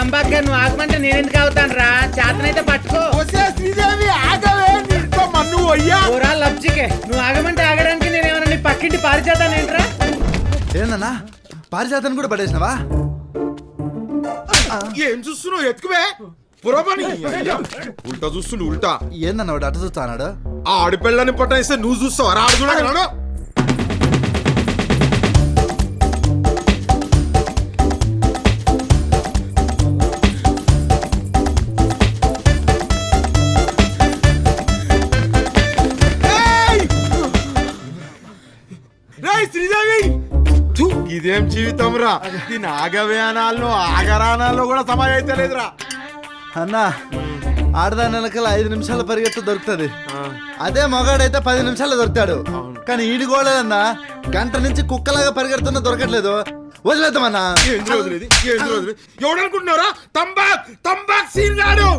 తంబాకు గారు నువ్వు ఆగమంటే నేను ఎందుకు అవుతాను రా? చేతనైతే పట్టుకో. శ్రీదేవి ఆగవే, నీతో మన్ను అయ్యా. ఓరా లబ్జికే, నువ్వు ఆగమంటే ఆగడానికి నేను ఏమన్నా నీ పక్కింటి పారిచేతానేంట్రా? ఏందన్నా పారిజాతాన్ని కూడా పడేసినవా? ఏం చూస్తున్నావు? ఎత్తుకువే పురపని. ఉల్టా చూస్తుండు ఉల్టా. ఏందన్నా వాడు అటు చూస్తా అన్నాడు. ఆ ఆడిపిల్లని పట్టాయిస్తే నువ్వు చూస్తావు రా? ఆడు చూడగలడు. శ్రీదేవి ఇదేం జీవితం రా? దీని ఆగవ్యానాల్లో ఆగరానాల్లో కూడా సమయం అయితే లేదురా. అన్నా ఆడదాని వెనకాల 5 నిమిషాల పరిగెత్తు దొరుకుతుంది. అదే మగాడైతే 10 నిమిషాలు దొరుకుతాడు. కానీ ఈడు గోడలన్నా గంట నుంచి కుక్కలాగా పరిగెడుతున్నా దొరకట్లేదు. వదిలేద్దామన్నా. ఎవడనుకుంటున్నారా? తంబాక్ సీన్ గాడు.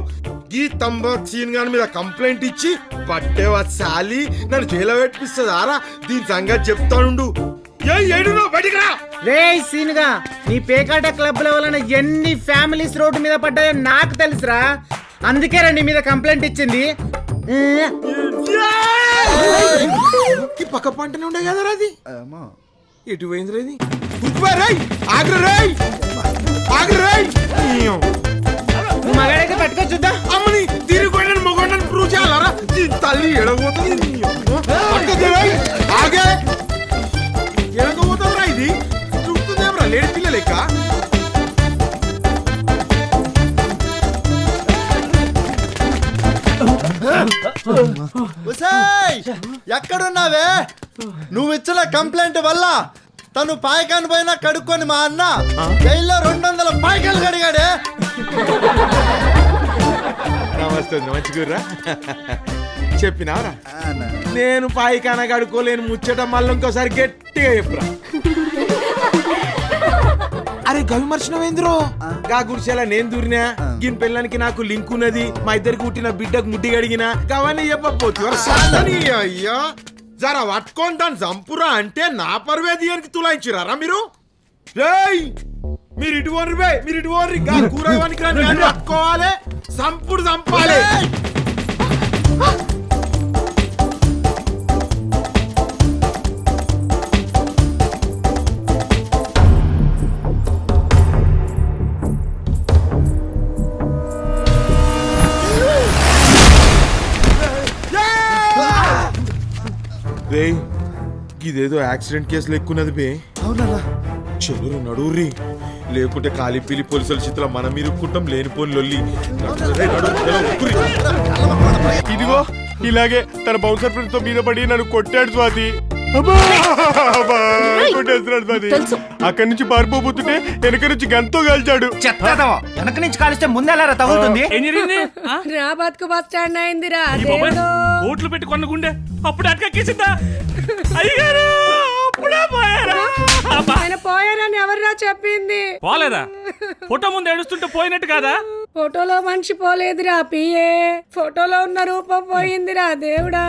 ఈ తంబాక్ సీన్ గాని మీద కంప్లైంట్ ఇచ్చి పట్టేవా సాలి నన్ను జైల్లో పెట్టిస్తారా? దీని సంగతి చెప్తానుండు. రే సీనుగా, నీ పేకాట క్లబ్ల వలన ఎన్ని ఫ్యామిలీస్ రోడ్డు మీద పడ్డాయో నాకు తెలుసురా. అందుకే రండి మీద కంప్లైంట్ ఇచ్చింది. పక్క పంటనే ఉండే కదరా అది. ఎటు పోయింది రేది? నువ్వు మగాడైతే పట్టుకో చూద్దాం. అమ్మని తిరిగి మొగొండని ప్రూవ్ చేయాలరా? తల్లి ఎడగబోతుంది. ఆగే ఎడగబోతుందిరా. ఇది చూస్తుందేమరా లేడి పిల్ల లెక్క. ఎక్కడున్నావే? నువ్వు ఇచ్చిన కంప్లైంట్ వల్ల తను పాయకాన్ని పోయినా కడుక్కొని మా అన్న జైల్లో 200 పాయకాలు కడిగాడే. నమస్తే మంచిగుర్రా. చెప్పినారా నేను పాయికాన కడుక్కోలేను ముచ్చట? మళ్ళీ ఇంకోసారి గట్టిగా చెప్పురా. అరే గవిమర్శనమేంద్రో? గా గుడిసేలా నేను దూరినా, గిన్ పిల్లనికి నాకు లింక్ ఉన్నది, మా ఇద్దరికి పుట్టిన బిడ్డకు ముడ్డి గడిగినా గవన్నీ చెప్పకపోతే అయ్యా జరా పట్టుకొని దాన్ని చంపురా అంటే నా పరువే దీనికి తులాయించిరారా మీరు? రేయ్ మీరు ఇటు ఓర్రి, మీరు ఇటు ఓర్రి. కూరవానికి పట్టుకోవాలి, సంపుడు చంపాలి. ఇదేదో యాక్సిడెంట్ కేసులు ఎక్కున్నది బే. అవునా? చెరురు నడుర్రి, లేకుంటే కాలిపిల్లి పోలీసుల చేతిలో మనం ఇరుక్కుంటాం. లేనిపోని లొల్లి. ఇదిగో ఇలాగే తన బౌన్సర్ ఫ్రెండ్స్ తో మీద పడి నన్ను కొట్టాడు స్వాతి. కొట్టేస్తున్నాడు స్వాతి. అక్కడి నుంచి పారిపోతుంటే వెనక నుంచి గంతో కాల్చాడు. చెప్తావా? వెనక నుంచి కాలిస్తే ముందెలా తగులుతుంది? రా బతుకు బస్ స్టాండ్ అయిందిరా. కోట్లు పెట్టి కొన్న గుండె అప్పుడు అటకెక్కేసిందా? అయ్యారు ఆయన పోయారని ఎవర్రా చెప్పింది? పోలేదా? ఫోటో ముందు ఏడుస్తుంటే పోయినట్టు కాదా? ఫోటోలో మనిషి పోలేదురా పిఏ, ఫోటోలో ఉన్న రూపం పోయిందిరా దేవుడా.